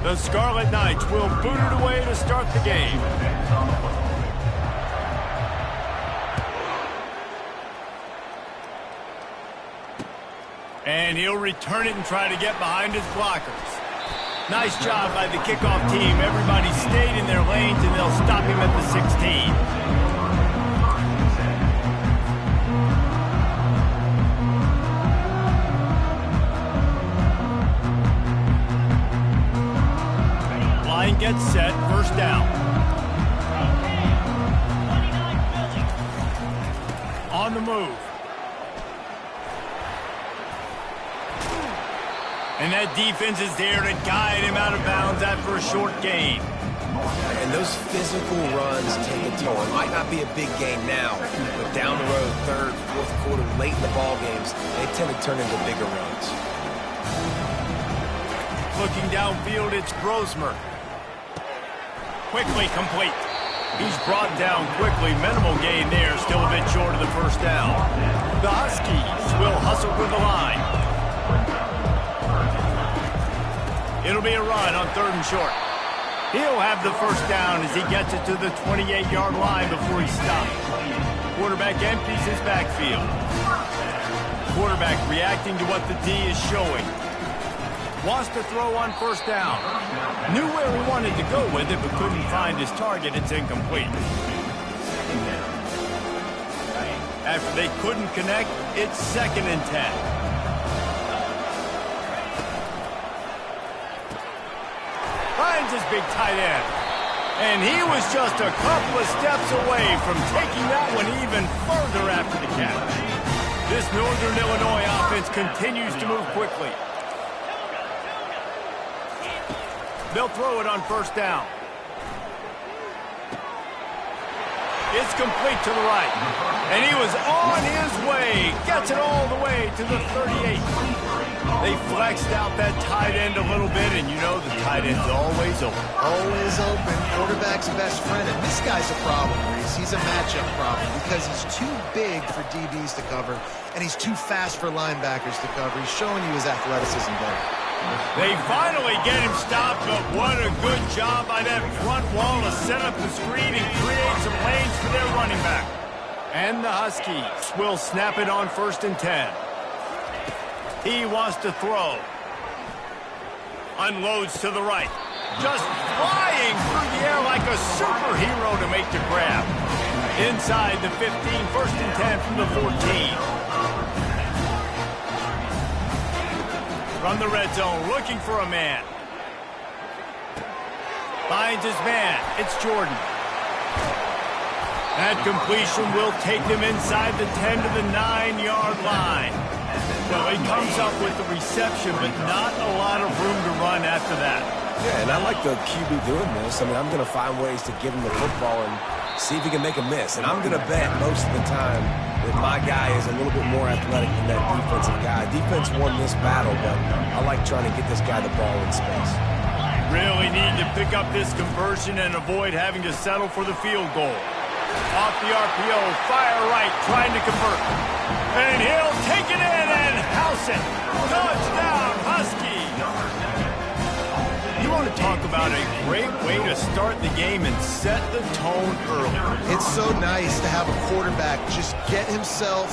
The Scarlet Knights will boot it away to start the game. And he'll return it and try to get behind his blockers. Nice job by the kickoff team. Everybody stayed in their lanes, and they'll stop him at the 16. Line gets set, first down. On the move. And that defense is there to guide him out of bounds after a short gain. And those physical runs take a toll. It might not be a big gain now, but down the road, third, fourth quarter, late in the ball games, they tend to turn into bigger runs. Looking downfield, it's Grosmer. Quickly complete. He's brought down quickly. Minimal gain there, still a bit short of the first down. The Huskies will hustle through the line. It'll be a run on 3rd and short. He'll have the first down as he gets it to the 28-yard line before he stops. Quarterback empties his backfield. Quarterback reacting to what the D is showing. Wants to throw on first down. Knew where he wanted to go with it, but couldn't find his target. It's incomplete. After they couldn't connect, it's 2nd and 10. Finds his big tight end. And he was just a couple of steps away from taking that one even further after the catch. This Northern Illinois offense continues to move quickly. They'll throw it on first down. It's complete to the right. And he was on his way. Gets it all the way to the 38. They flexed out that tight end a little bit, and you know the tight end's always open. Always open. Quarterback's best friend. And this guy's a problem, Reese. He's a matchup problem because he's too big for DBs to cover, and he's too fast for linebackers to cover. He's showing you his athleticism there. They finally get him stopped, but what a good job by that front wall to set up the screen and create some lanes for their running back. And the Huskies will snap it on 1st and 10. He wants to throw. Unloads to the right. Just flying through the air like a superhero to make the grab. Inside the 15, 1st and 10 from the 14. From the red zone, looking for a man. Finds his man. It's Jordan. That completion will take them inside the 10 to the 9-yard line. Well, he comes up with the reception, but not a lot of room to run after that. Yeah, and I like the QB doing this. I mean, I'm going to find ways to give him the football and see if he can make a miss. And I'm going to bet most of the time that my guy is a little bit more athletic than that defensive guy. Defense won this battle, but I like trying to get this guy the ball in space. Really need to pick up this conversion and avoid having to settle for the field goal. Off the RPO, fire right, trying to convert. And he'll take it in and house it. Touchdown, Huskies. You want to talk about a great way to start the game and set the tone early. It's so nice to have a quarterback just get himself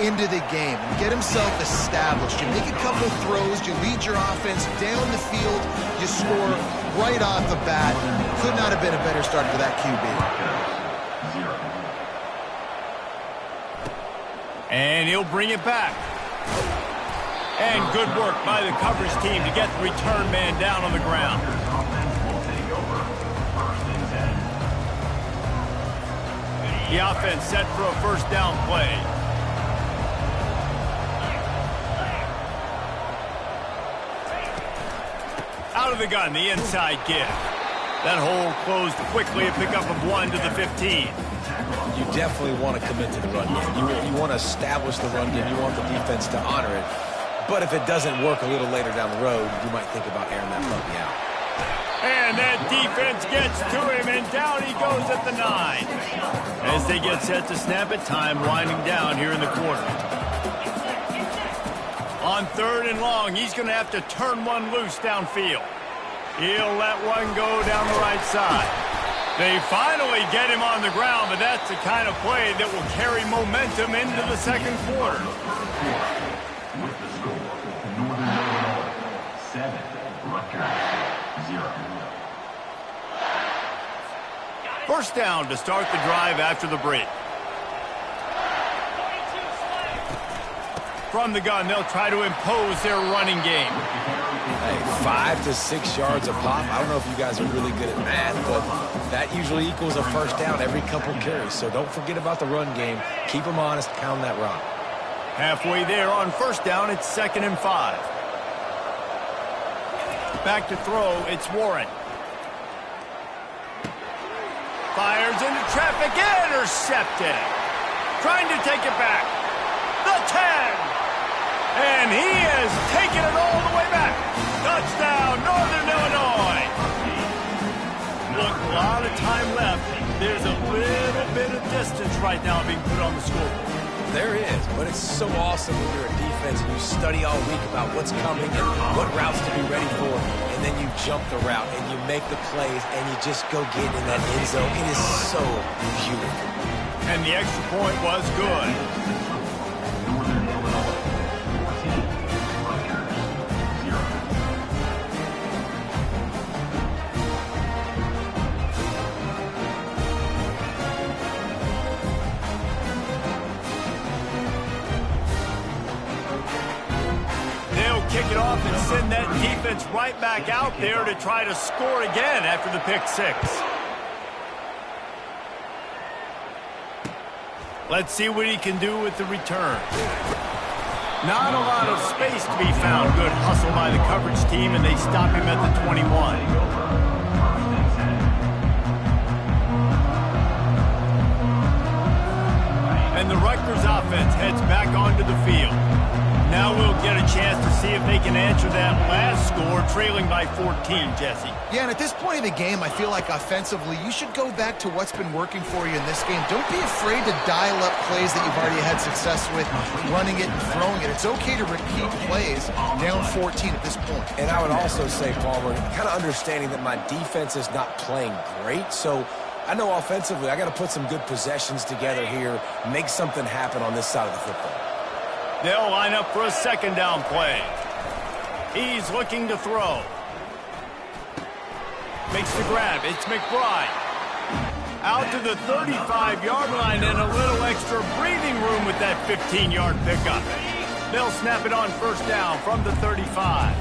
into the game, get himself established. You make a couple of throws, you lead your offense down the field, you score right off the bat. Could not have been a better start for that QB. And he'll bring it back. And good work by the coverage team to get the return man down on the ground. The offense set for a first down play. Out of the gun, the inside give. That hole closed quickly, a pickup of 1 to the 15. You definitely want to commit to the run game. You want to establish the run game. You want the defense to honor it. But if it doesn't work a little later down the road, you might think about airing that puppy out. And that defense gets to him, and down he goes at the 9. As they get set to snap it, time winding down here in the quarter. On 3rd and long, he's going to have to turn one loose downfield. He'll let one go down the right side. They finally get him on the ground, but that's the kind of play that will carry momentum into the second quarter. With the score, Northern Illinois 7, Rutgers 0. First down to start the drive after the break. From the gun, they'll try to impose their running game. Hey, 5 to 6 yards a pop. I don't know if you guys are really good at math, but that usually equals a first down every couple carries. So don't forget about the run game. Keep them honest, pound that rock. Halfway there on first down, it's 2nd and 5. Back to throw, it's Warren. Fires into traffic, intercepted. Trying to take it back. The 10. And he has taken it all the way back. Touchdown, Northern Illinois. Look, a lot of time left. There's a little bit of distance right now being put on the scoreboard. There is, but it's so awesome when you're a defense and you study all week about what's coming and what routes to be ready for, and then you jump the route and you make the plays and you just go get in that end zone. It is so beautiful. And the extra point was good. Northern Illinois 14, Rutgers 0. They'll kick it off and send that defense right back out there to try to score again after the pick six. Let's see what he can do with the return. Not a lot of space to be found. Good hustle by the coverage team, and they stop him at the 21. And the Rutgers offense heads back onto the field. Now we'll get a chance to see if they can answer that last score, trailing by 14, Jesse. Yeah, and at this point in the game, I feel like offensively, you should go back to what's been working for you in this game. Don't be afraid to dial up plays that you've already had success with, running it and throwing it. It's okay to repeat plays down 14 at this point. And I would also say, Palmer, kind of understanding that my defense is not playing great, so I know offensively I got to put some good possessions together here, make something happen on this side of the football. They'll line up for a second down play. He's looking to throw. Makes the grab. It's McBride. Out to the 35-yard line and a little extra breathing room with that 15-yard pickup. They'll snap it on first down from the 35.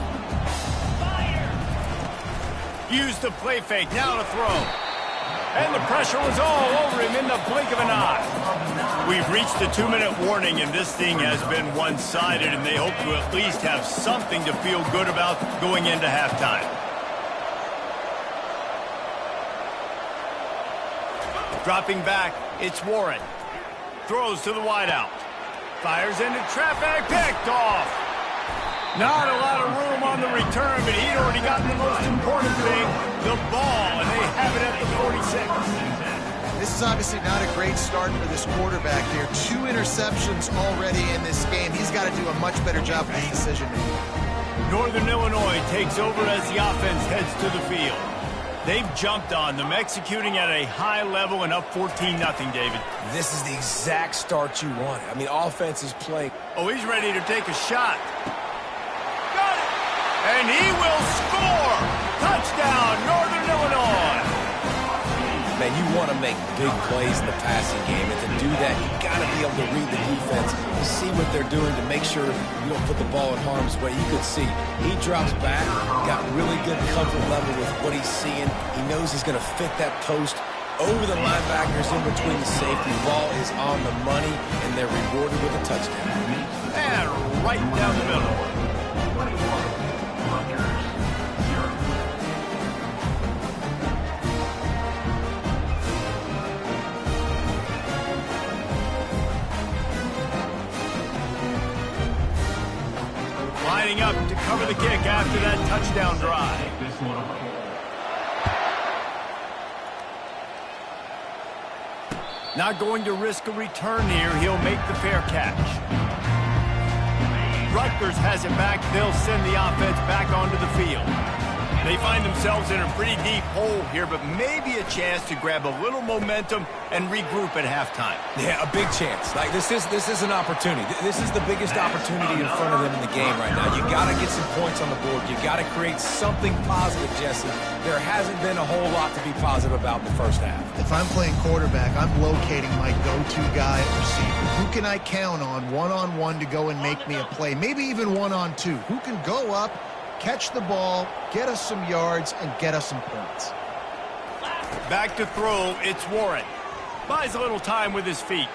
Use the play fake. Now to throw. And the pressure was all over him in the blink of an eye. We've reached the 2-minute warning, and this thing has been one-sided, and they hope to at least have something to feel good about going into halftime. Dropping back, it's Warren. Throws to the wideout. Fires into traffic, picked off. Not a lot of room on the return, but he'd already gotten the most important thing, the ball, and they have it at the 46. This is obviously not a great start for this quarterback here. 2 interceptions already in this game. He's got to do a much better job with his decision-making. Northern Illinois takes over as the offense heads to the field. They've jumped on them, executing at a high level and up 14-0, David. This is the exact start you want. I mean, offense is playing. Oh, he's ready to take a shot. Got it! And he will score! Touchdown, Northern Illinois! Man, you want to make big plays in the passing game, and to do that, you got to be able to read the defense, see what they're doing to make sure you don't put the ball in harm's way. You could see he drops back, got really good comfort level with what he's seeing. He knows he's going to fit that post over the linebackers in between the safety. Ball is on the money, and they're rewarded with a touchdown. And right down the middle. Lining up to cover the kick after that touchdown drive. Not going to risk a return here. He'll make the fair catch. Rutgers has it back. They'll send the offense back onto the field. They find themselves in a pretty deep hole here, but maybe a chance to grab a little momentum and regroup at halftime. Yeah, a big chance. Like this is an opportunity. This is the biggest opportunity in front of them in the game right now. You got to get some points on the board. You got to create something positive, Jesse. There hasn't been a whole lot to be positive about in the first half. If I'm playing quarterback, I'm locating my go-to guy at receiver. Who can I count on one-on-one to go and make me a play? Maybe even one-on-two. Who can go up, catch the ball, get us some yards, and get us some points? Back to throw, it's Warren. Buys a little time with his feet.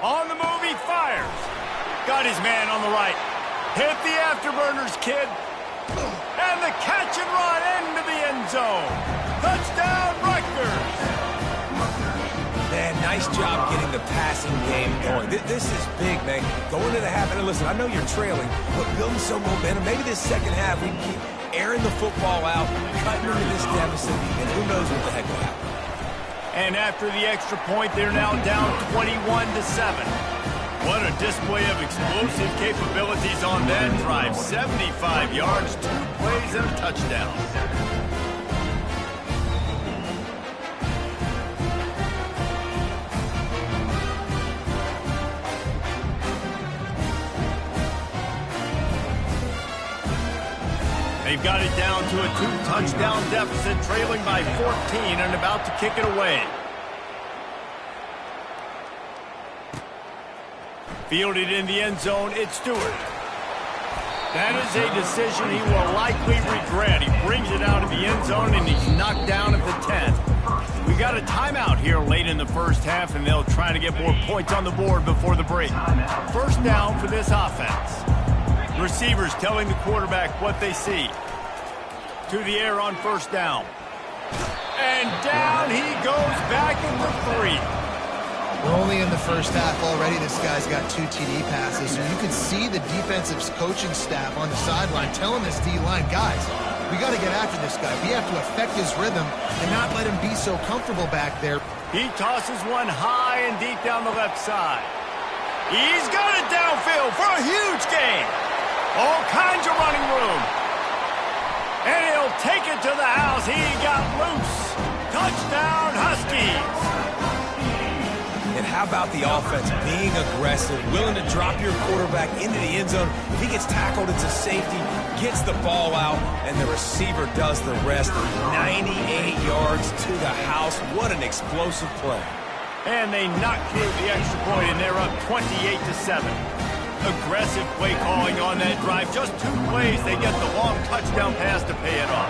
On the move, he fires. Got his man on the right. Hit the afterburners, kid. And the catch and run into the end zone. Touchdown, Rutgers. Man, nice job getting the passing game going. This is big, man. Going to the half, and listen, I know you're trailing, but building some momentum. Maybe this second half we can keep airing the football out, cutting into this deficit, and who knows what the heck will happen. And after the extra point, they're now down 21-7. What a display of explosive capabilities on that drive. 75 yards, 2 plays, and a touchdown. They've got it down to a 2-touchdown deficit, trailing by 14 and about to kick it away. Fielded in the end zone, it's Stewart. That is a decision he will likely regret. He brings it out of the end zone, and he's knocked down at the 10. We got a timeout here late in the first half, and they'll try to get more points on the board before the break. First down for this offense. Receivers telling the quarterback what they see. To the air on first down. And down he goes back into 3. We're only in the first half already. This guy's got 2 TD passes. And you can see the defensive coaching staff on the sideline telling this D-line, guys, we got to get after this guy. We have to affect his rhythm and not let him be so comfortable back there. He tosses one high and deep down the left side. He's got it downfield for a huge gain. All kinds of running room. And he'll take it to the house. He got loose. Touchdown, Huskies. And how about the offense being aggressive, willing to drop your quarterback into the end zone? If he gets tackled, it's a safety, gets the ball out, and the receiver does the rest. 98 yards to the house. What an explosive play. And they knock through the extra point, and they're up 28-7. Aggressive play calling on that drive. Just 2 plays, they get the long touchdown pass to pay it off.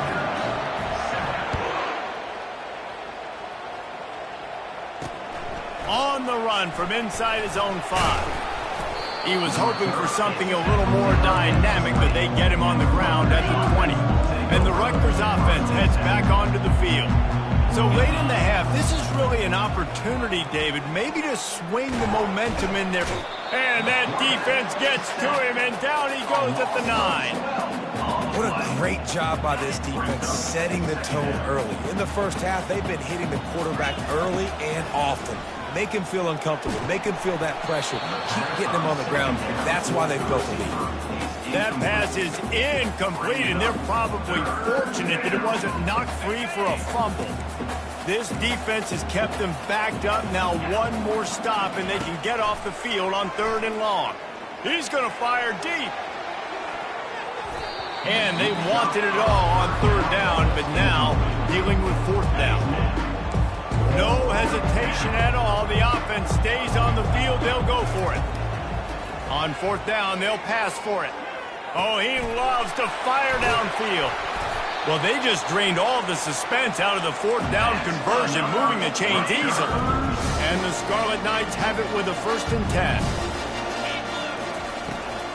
On the run from inside his own 5. He was hoping for something a little more dynamic, but they get him on the ground at the 20. And the Rutgers offense heads back onto the field. So late in the half, this is really an opportunity, David, maybe to swing the momentum in there. And that defense gets to him, and down he goes at the 9. What a great job by this defense setting the tone early. In the first half, they've been hitting the quarterback early and often. Make him feel uncomfortable. Make him feel that pressure. Keep getting him on the ground. That's why they've built the lead. That pass is incomplete, and they're probably fortunate that it wasn't knocked free for a fumble. This defense has kept them backed up. Now one more stop, and they can get off the field on 3rd and long. He's going to fire deep. And they wanted it all on 3rd down, but now dealing with 4th down. No hesitation at all. The offense stays on the field. They'll go for it. On 4th down, they'll pass for it. Oh, he loves to fire downfield. Well, they just drained all the suspense out of the 4th down conversion, moving the chains easily. And the Scarlet Knights have it with a 1st and 10.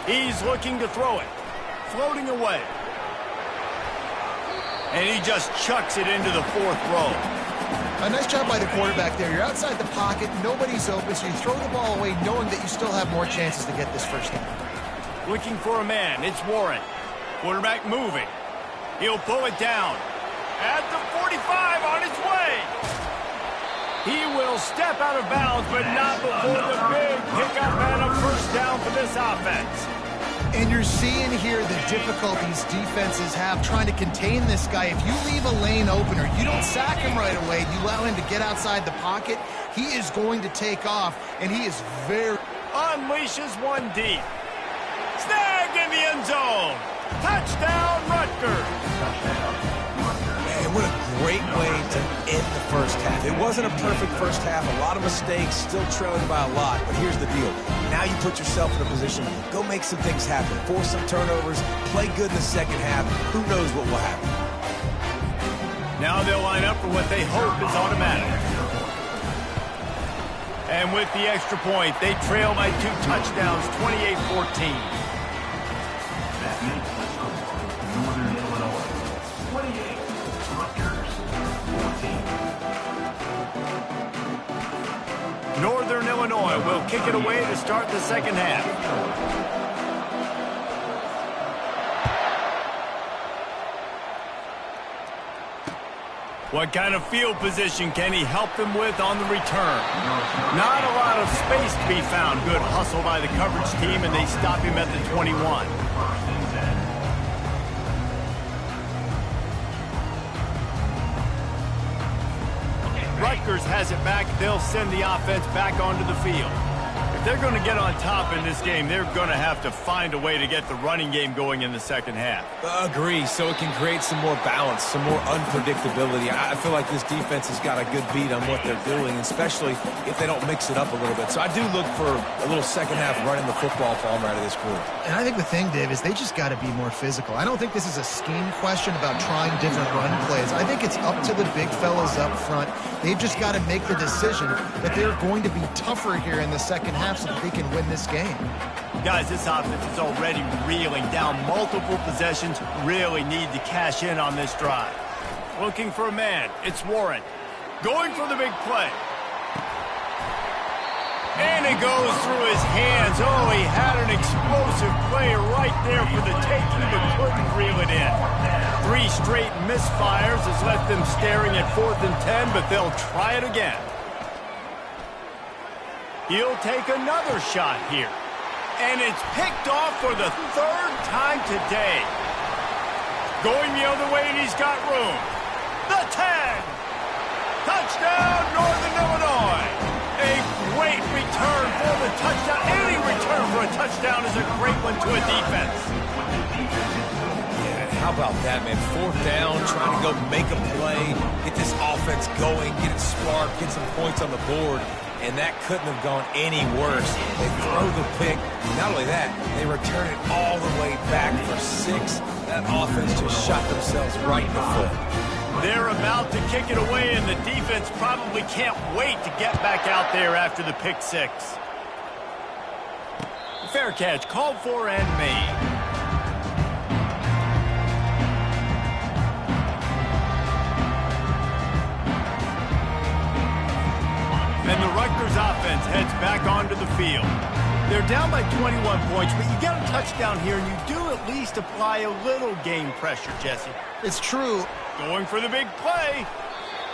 He's looking to throw it. Floating away. And he just chucks it into the 4th row. A nice job by the quarterback there. You're outside the pocket, nobody's open, so you throw the ball away knowing that you still have more chances to get this 1st down. Looking for a man, it's Warren. Quarterback moving. He'll pull it down. At the 45 on its way. He will step out of bounds, but not before the big pickup and a 1st down for this offense. And you're seeing here the difficulties defenses have trying to contain this guy. If you leave a lane open or you don't sack him right away, you allow him to get outside the pocket, he is going to take off, and he is very... Unleashes one deep. Snagged in the end zone. Touchdown, Rutgers. Man, what a great way to end the first half. It wasn't a perfect first half, a lot of mistakes, still trailing by a lot, but here's the deal. Now you put yourself in a position, go make some things happen, force some turnovers, play good in the second half. Who knows what will happen? Now they'll line up for what they hope is automatic. And with the extra point, they trail by 2 touchdowns, 28-14. That makes the score Northern Illinois 28, Rutgers 14. Northern Illinois will kick it away to start the second half. What kind of field position can he help them with on the return? Not a lot of space to be found. Good hustle by the coverage team, and they stop him at the 21. Rutgers has it back. They'll send the offense back onto the field. If they're going to get on top in this game, they're going to have to find a way to get the running game going in the second half. Agree, so it can create some more balance, some more unpredictability. I feel like this defense has got a good beat on what they're doing, especially if they don't mix it up a little bit. So I do look for a little second half running the football farm out of this group. And I think the thing, Dave, is they just got to be more physical. I don't think this is a scheme question about trying different run plays. I think it's up to the big fellas up front. They've just got to make the decision that they're going to be tougher here in the second half so that they can win this game. Guys, this offense is already reeling down multiple possessions. Really need to cash in on this drive. Looking for a man. It's Warren. Going for the big play. And it goes through his hands. Oh, he had an explosive play right there for the taking, but couldn't reel it in. 3 straight misfires has left them staring at 4th and 10, but they'll try it again. He'll take another shot here. And it's picked off for the 3rd time today. Going the other way, and he's got room. The 10. Touchdown, Northern Illinois. A great return for the touchdown. Any return for a touchdown is a great one to a defense. Yeah, how about that, man? 4th down, trying to go make a play, get this offense going, get it sparked, get some points on the board. And that couldn't have gone any worse. They throw the pick. Not only that, they return it all the way back for 6. That offense just shot themselves right in the foot. They're about to kick it away, and the defense probably can't wait to get back out there after the pick 6. Fair catch, called for and made. And the Rutgers offense heads back onto the field. They're down by 21 points, but you get a touchdown here, and you do at least apply a little game pressure, Jesse. It's true. Going for the big play.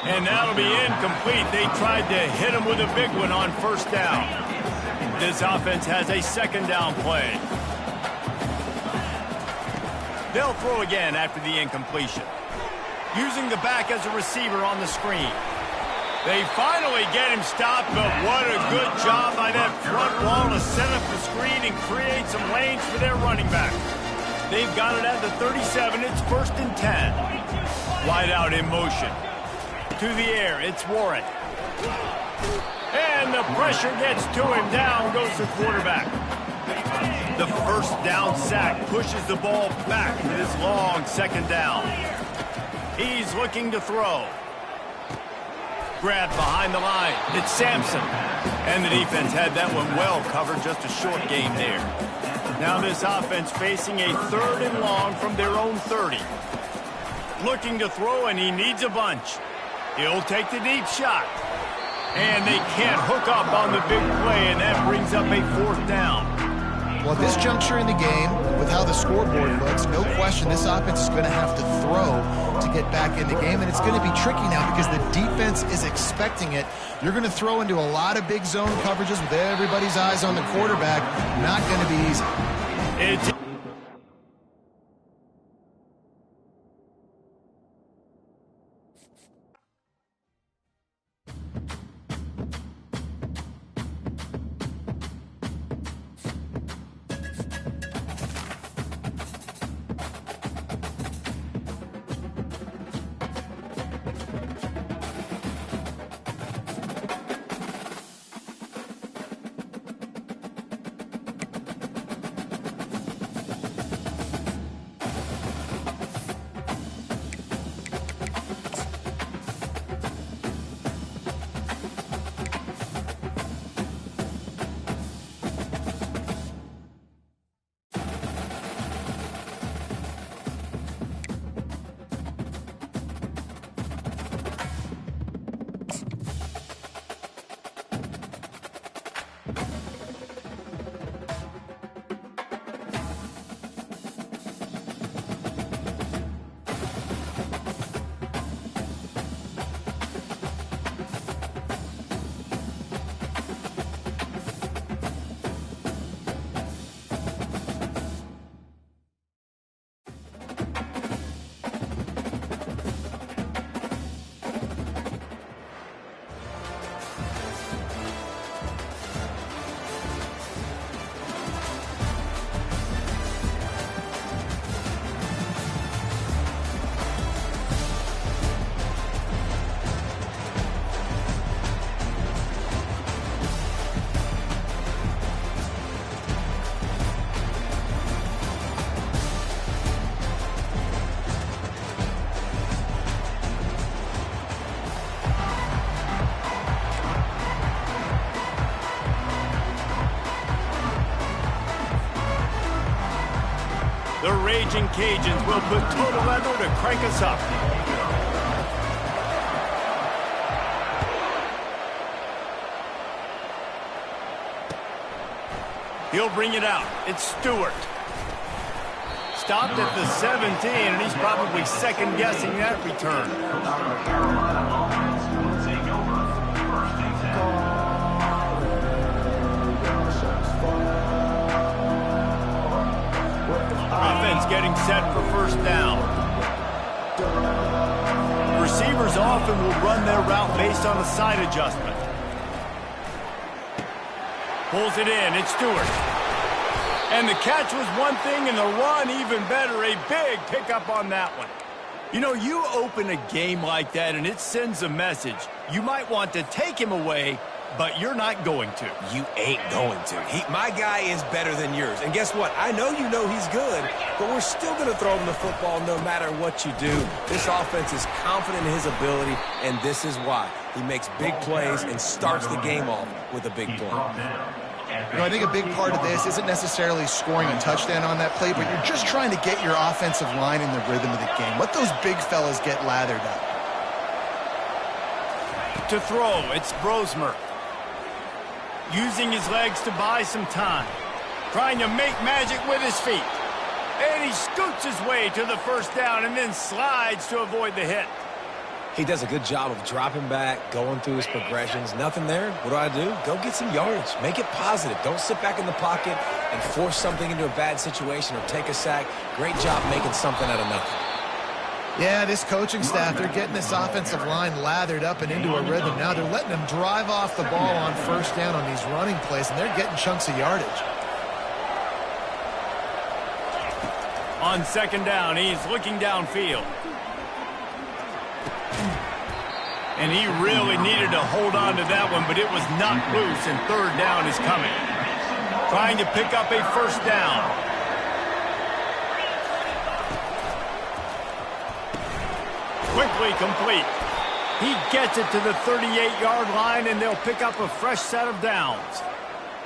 And that'll be incomplete. They tried to hit him with a big one on 1st down. This offense has a 2nd down play. They'll throw again after the incompletion. Using the back as a receiver on the screen. They finally get him stopped, but what a good job by that front wall to set up the screen and create some lanes for their running back. They've got it at the 37. It's 1st and 10. Wide out in motion. To the air, it's Warren. And the pressure gets to him. Down goes the quarterback. The 1st down sack pushes the ball back to this long 2nd down. He's looking to throw. Grabbed behind the line. It's Sampson. And the defense had that one well covered. Just a short game there. Now this offense facing a 3rd and long from their own 30. Looking to throw, and he needs a bunch. He'll take the deep shot. And they can't hook up on the big play, and that brings up a 4th down. Well, at this juncture in the game, with how the scoreboard looks, no question this offense is going to have to throw to get back in the game, and it's going to be tricky now because the defense is expecting it. You're going to throw into a lot of big zone coverages with everybody's eyes on the quarterback. Not going to be easy. raging Cajuns will put total leather to crank us up. He'll bring it out. It's Stewart. Stopped at the 17, and he's probably second-guessing that return. Offense getting set for first down. Receivers often will run their route based on a side adjustment. Pulls it in. It's Stewart. And the catch was one thing, and the run even better. A big pickup on that one. You know, you open a game like that, and it sends a message. You might want to take him away, but you're not going to. You ain't going to. My guy is better than yours. And guess what? I know you know he's good, but we're still going to throw him the football no matter what you do. This offense is confident in his ability, and this is why. He makes big plays and starts the game off with a big play. You know, I think a big part of this isn't necessarily scoring a touchdown on that play, but you're just trying to get your offensive line in the rhythm of the game. Let those big fellas get lathered up. To throw, it's Brosmer. Using his legs to buy some time. Trying to make magic with his feet. And he scoots his way to the first down and then slides to avoid the hit. He does a good job of dropping back, going through his progressions. Nothing there. What do? Go get some yardage. Make it positive. Don't sit back in the pocket and force something into a bad situation or take a sack. Great job making something out of nothing. Yeah, this coaching staff, they're getting this offensive line lathered up and into a rhythm. Now they're letting them drive off the ball on first down on these running plays, and they're getting chunks of yardage. On second down, he's looking downfield. And he really needed to hold on to that one, but it was knocked loose, and third down is coming. Trying to pick up a first down. Quickly complete. He gets it to the 38-yard line, and they'll pick up a fresh set of downs.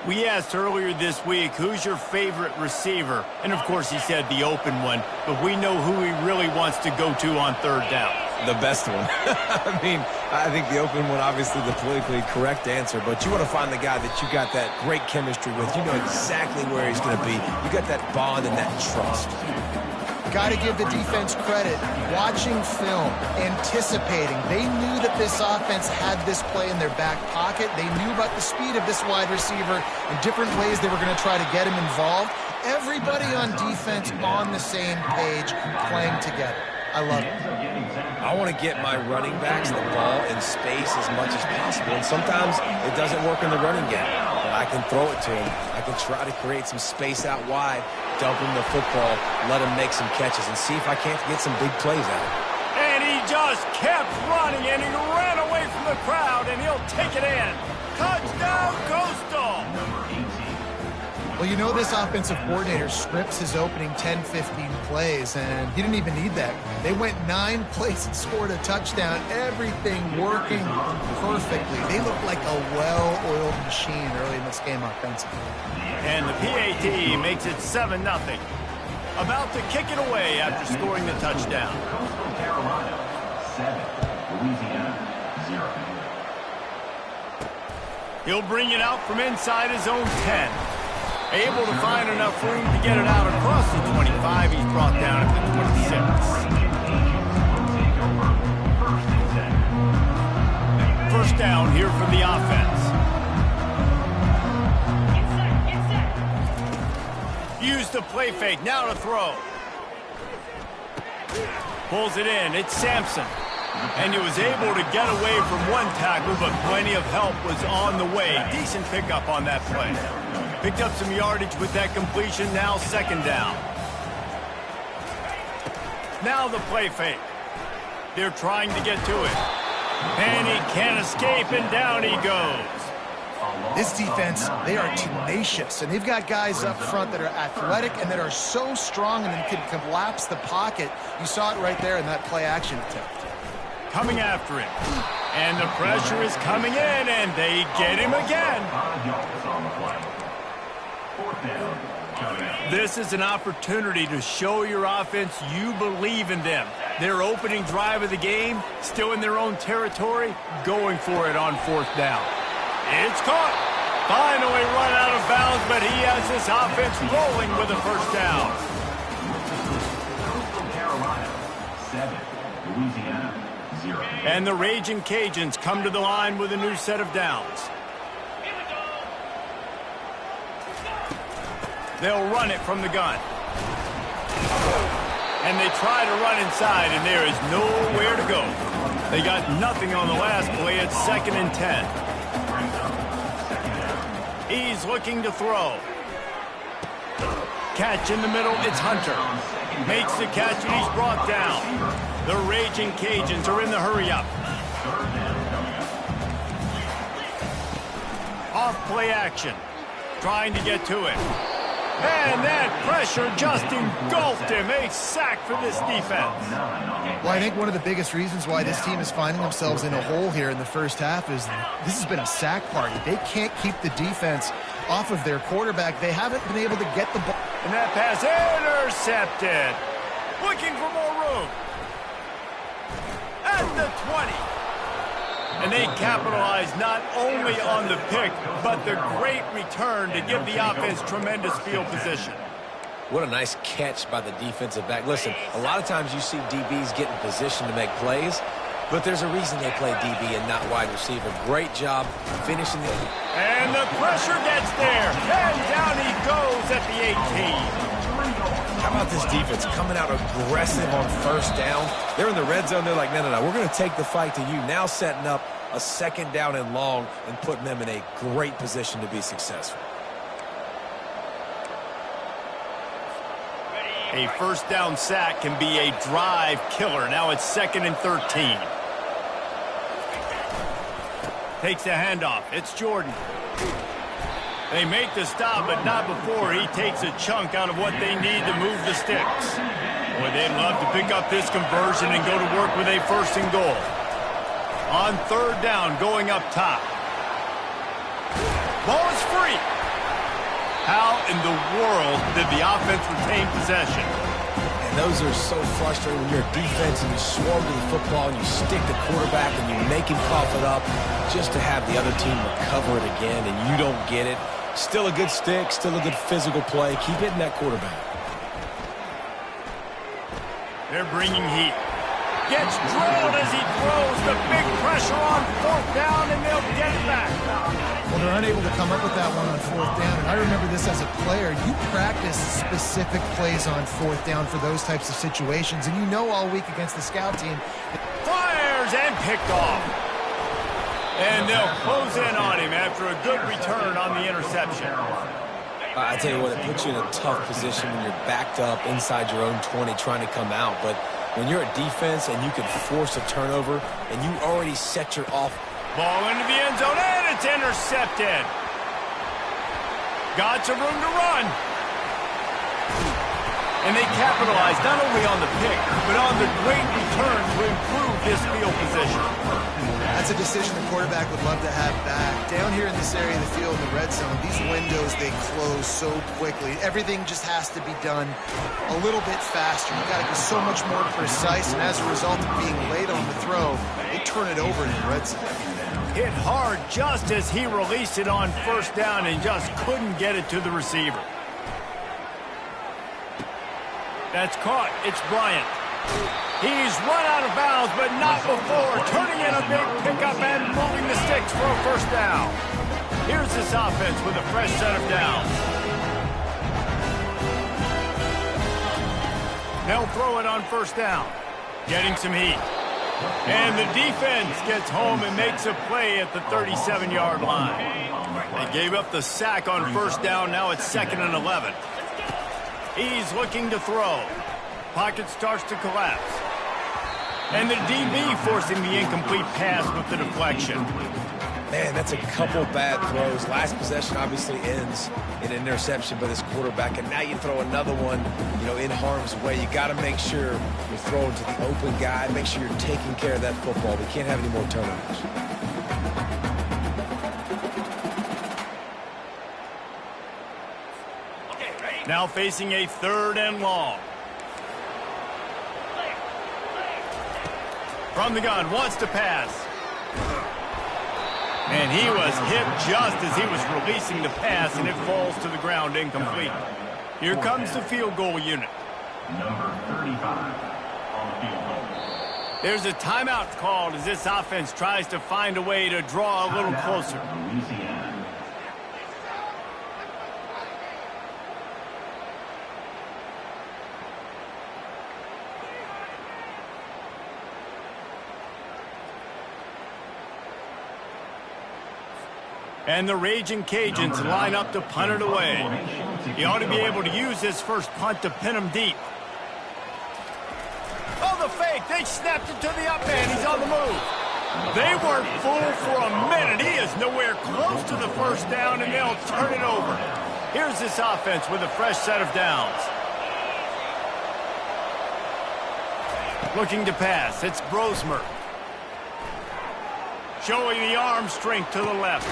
We asked earlier this week, who's your favorite receiver? And, of course, he said the open one, but we know who he really wants to go to on third down. The best one. I mean, I think the open one, obviously the politically correct answer, but you want to find the guy that you got that great chemistry with. You know exactly where he's going to be. You got that bond and that trust. Got to give the defense credit. Watching film, anticipating. They knew that this offense had this play in their back pocket. They knew about the speed of this wide receiver and different ways they were going to try to get him involved. Everybody on defense on the same page, playing together. I love it. I want to get my running backs the ball in space as much as possible, and sometimes it doesn't work in the running game. But I can throw it to him. I can try to create some space out wide, dump him the football, let him make some catches, and see if I can't get some big plays out of it. And he just kept running, and he ran away from the crowd, and he'll take it in. Touchdown, Coastal! Well, you know this offensive coordinator scripts his opening 10, 15 plays, and he didn't even need that. They went 9 plays and scored a touchdown, everything working perfectly. They looked like a well-oiled machine early in this game offensively. And the PAT makes it 7-0. About to kick it away after scoring the touchdown. Carolina 7, Louisiana 0. He'll bring it out from inside his own 10. Able to find enough room to get it out across the 25. He's brought down at the 26. First down here for the offense. Use the play fake. Now to throw. Pulls it in. It's Sampson. And he was able to get away from one tackle, but plenty of help was on the way. Decent pickup on that play. Picked up some yardage with that completion. Now second down. Now the play fake. They're trying to get to it. And he can't escape, and down he goes. This defense, they are tenacious, and they've got guys up front that are athletic and that are so strong and can collapse the pocket. You saw it right there in that play-action attempt. Coming after it. And the pressure is coming in, and they get him again. 5 yards on the play. Fourth down. This is an opportunity to show your offense you believe in them. Their opening drive of the game, still in their own territory, going for it on fourth down. It's caught. Finally run out of bounds, but he has this offense rolling with a first down. Carolina, 7. Louisiana, 0. And the Raging Cajuns come to the line with a new set of downs. They'll run it from the gun. And they try to run inside, and there is nowhere to go. They got nothing on the last play. It's 2nd and 10. He's looking to throw. Catch in the middle. It's Hunter. Makes the catch, and he's brought down. The Raging Cajuns are in the hurry-up. Off-play action. Trying to get to it. And that pressure just engulfed him. A sack for this defense. Well, I think one of the biggest reasons why this team is finding themselves in a hole here in the first half is this has been a sack party. They can't keep the defense off of their quarterback. They haven't been able to get the ball. And that pass intercepted. Looking for more room. At the 20. And they capitalize not only on the pick, but the great return to give the offense tremendous field position. What a nice catch by the defensive back. Listen, a lot of times you see DBs get in position to make plays, but there's a reason they play DB and not wide receiver. Great job finishing the... And the pressure gets there. And down he goes at the 18. How about this defense coming out aggressive on first down? They're in the red zone. They're like, no, we're going to take the fight to you. Now setting up a 2nd down and long and putting them in a great position to be successful. A first down sack can be a drive killer. Now it's 2nd and 13. Takes the handoff. It's Jordan. They make the stop, but not before he takes a chunk out of what they need to move the sticks. Boy, they'd love to pick up this conversion and go to work with a 1st and goal. On 3rd down, going up top. Ball is free. How in the world did the offense retain possession? And those are so frustrating when you're a defense and you swarm to the football and you stick the quarterback and you make him cough it up just to have the other team recover it again and you don't get it. Still a good stick, still a good physical play. Keep hitting that quarterback. They're bringing heat. Gets drilled as he throws. The big pressure on 4th down, and they'll get it back. Well, they're unable to come up with that one on 4th down. And I remember this as a player. You practice specific plays on 4th down for those types of situations. And you know all week against the scout team. Fires and picked off. And they'll close in on him after a good return on the interception. I tell you what, it puts you in a tough position when you're backed up inside your own 20 trying to come out. But when you're a defense and you can force a turnover and you already set your off. Ball into the end zone, and it's intercepted. Got some room to run. And they capitalize not only on the pick, but on the great return to improve this field position. That's a decision the quarterback would love to have back. Down here in this area of the field in the red zone, these windows, they close so quickly. Everything just has to be done a little bit faster. You got to be so much more precise, and as a result of being late on the throw, they turn it over in the red zone. Hit hard just as he released it on 1st down and just couldn't get it to the receiver. That's caught. It's Bryant. He's run out of bounds, but not before. Turning in a big pickup and moving the sticks for a 1st down. Here's this offense with a fresh set of downs. They'll throw it on 1st down. Getting some heat. And the defense gets home and makes a play at the 37-yard line. They gave up the sack on 1st down. Now it's 2nd and 11. He's looking to throw. Pocket starts to collapse. And the DB forcing the incomplete pass with the deflection. Man, that's a couple bad throws. Last possession obviously ends in an interception by this quarterback, and now you throw another one, in harm's way. You got to make sure you're throwing to the open guy. Make sure you're taking care of that football. We can't have any more turnovers. Okay, ready? Now facing a 3rd and long. From the gun, wants to pass. And he was hit just as he was releasing the pass, and it falls to the ground incomplete. Here comes the field goal unit. Number 35 on the field goal. There's a timeout called as this offense tries to find a way to draw a little closer. Louisiana. And the Raging Cajuns line up to punt it away. He ought to be able to use this first punt to pin him deep. Oh, the fake. They snapped it to the up man. He's on the move. They weren't fooled for a minute. He is nowhere close to the first down, and they'll turn it over. Here's this offense with a fresh set of downs. Looking to pass. It's Brosmer. Showing the arm strength to the left.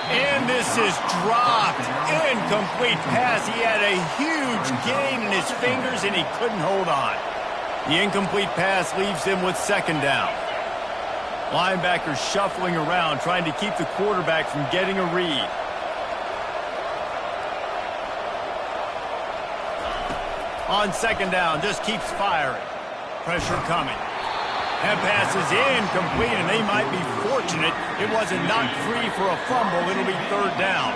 And this is dropped. Incomplete pass. He had a huge gain in his fingers, and he couldn't hold on. The incomplete pass leaves him with 2nd down. Linebackers shuffling around, trying to keep the quarterback from getting a read. On 2nd down, just keeps firing. Pressure coming. That pass is incomplete, and they might be fortunate it wasn't knocked free for a fumble. It'll be 3rd down.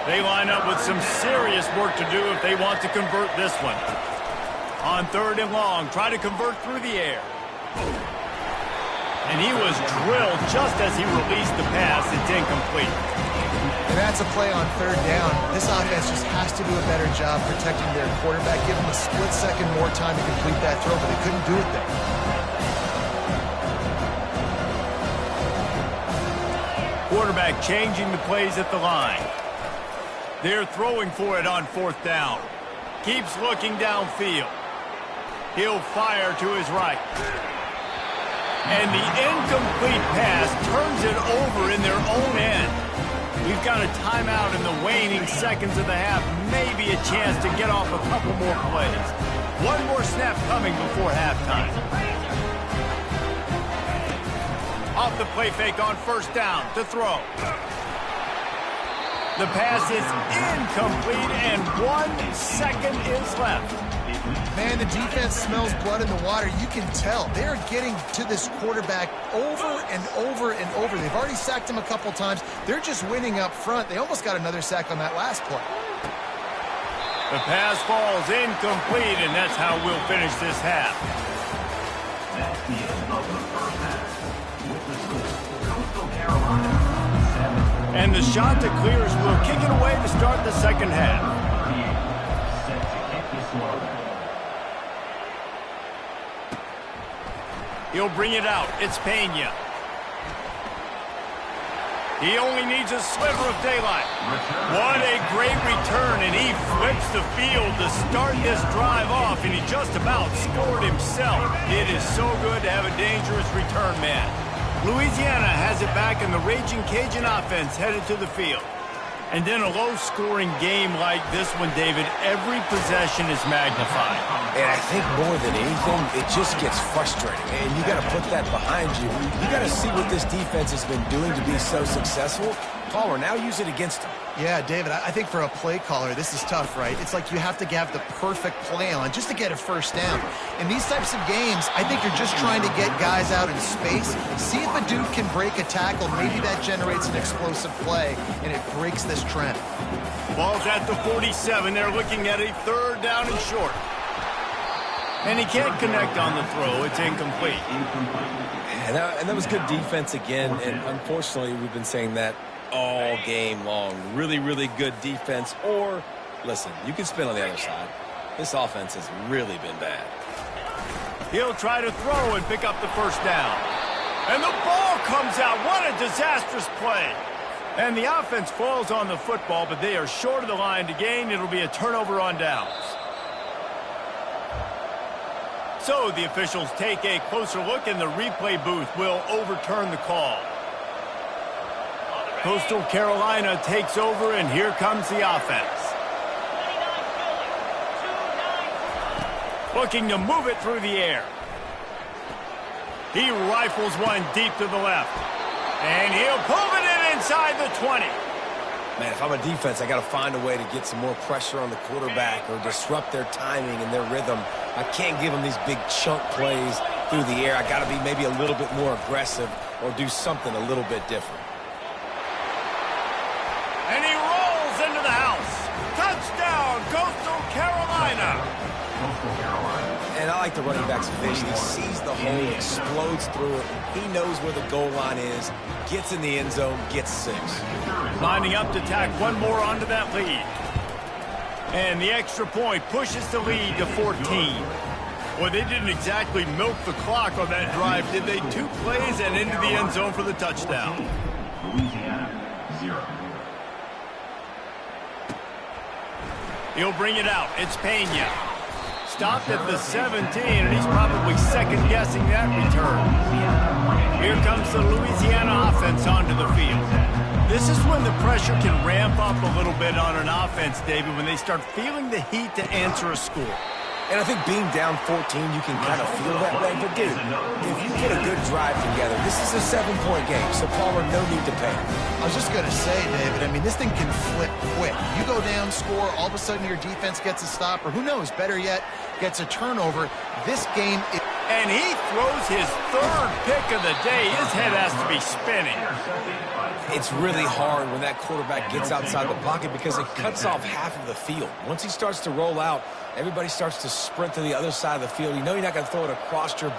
They line up with some serious work to do if they want to convert this one. On 3rd and long, try to convert through the air. And he was drilled just as he released the pass. It's incomplete. And that's a play on 3rd down. This offense just has to do a better job protecting their quarterback. Give them a split second more time to complete that throw, but they couldn't do it there. Quarterback changing the plays at the line. They're throwing for it on 4th down. Keeps looking downfield. He'll fire to his right. And the incomplete pass turns it over in their own end. We've got a timeout in the waning seconds of the half. Maybe a chance to get off a couple more plays. One more snap coming before halftime. Off the play fake on 1st down to throw. The pass is incomplete, and 1 second is left. Man, the defense smells blood in the water. You can tell. They're getting to this quarterback over and over and over. They've already sacked him a couple times. They're just winning up front. They almost got another sack on that last play. The pass falls incomplete, and that's how we'll finish this half. That's the end of the first half. With the score, Coastal Carolina 7. And the shot to clears will kick it away to start the 2nd half. Set to kick this one. He'll bring it out. It's Pena. He only needs a sliver of daylight. What a great return, and he flips the field to start this drive off, and he just about scored himself. It is so good to have a dangerous return man. Louisiana has it back, and the Raging Cajun offense headed to the field. And in a low-scoring game like this one, David, every possession is magnified. And I think more than anything, it just gets frustrating. And you got to put that behind you. You got to see what this defense has been doing to be so successful. Caller, now use it against them. Yeah, David, I think for a play caller, this is tough, right? It's like you have to have the perfect play on just to get a 1st down. In these types of games, I think you're just trying to get guys out in space, see if a dude can break a tackle. Maybe that generates an explosive play, and it breaks this trend. Ball's at the 47. They're looking at a 3rd down and short. And he can't connect on the throw. It's incomplete. And that was good defense again, and unfortunately, we've been saying that all game long. Really, really good defense. Or, listen, you can spin on the other side. This offense has really been bad. He'll try to throw and pick up the 1st down. And the ball comes out. What a disastrous play. And the offense falls on the football, but they are short of the line to gain. It'll be a turnover on downs. So the officials take a closer look, and the replay booth will overturn the call. Coastal Carolina takes over, and here comes the offense. Looking to move it through the air. He rifles one deep to the left. And he'll pull it in inside the 20. Man, if I'm a defense, I got to find a way to get some more pressure on the quarterback or disrupt their timing and their rhythm. I can't give them these big chunk plays through the air. I got to be maybe a little bit more aggressive or do something a little bit different. And he rolls into the house. Touchdown, Coastal Carolina. Coastal Carolina. And I like the running back's vision. He sees the hole, explodes through it. He knows where the goal line is, gets in the end zone, gets 6. Lining up to tack one more onto that lead. And the extra point pushes the lead to 14. Well, they didn't exactly milk the clock on that drive, did they? 2 plays and into the end zone for the touchdown. Louisiana, 0. He'll bring it out. It's Pena. Stopped at the 17, and he's probably second-guessing that return. Here comes the Louisiana offense onto the field. This is when the pressure can ramp up a little bit on an offense, David, when they start feeling the heat to answer a score. And I think being down 14, you can kind of feel that way. But, dude, if you put a good drive together, this is a 7-point game, so Palmer, no need to panic. I was just going to say, David, I mean, this thing can flip quick. You go down, score, all of a sudden your defense gets a stop, or who knows, better yet, gets a turnover. This game is... And he throws his 3rd pick of the day. His head has to be spinning. It's really hard when that quarterback gets outside the pocket because it cuts off half of the field. Once he starts to roll out, everybody starts to sprint to the other side of the field. You know you're not going to throw it across your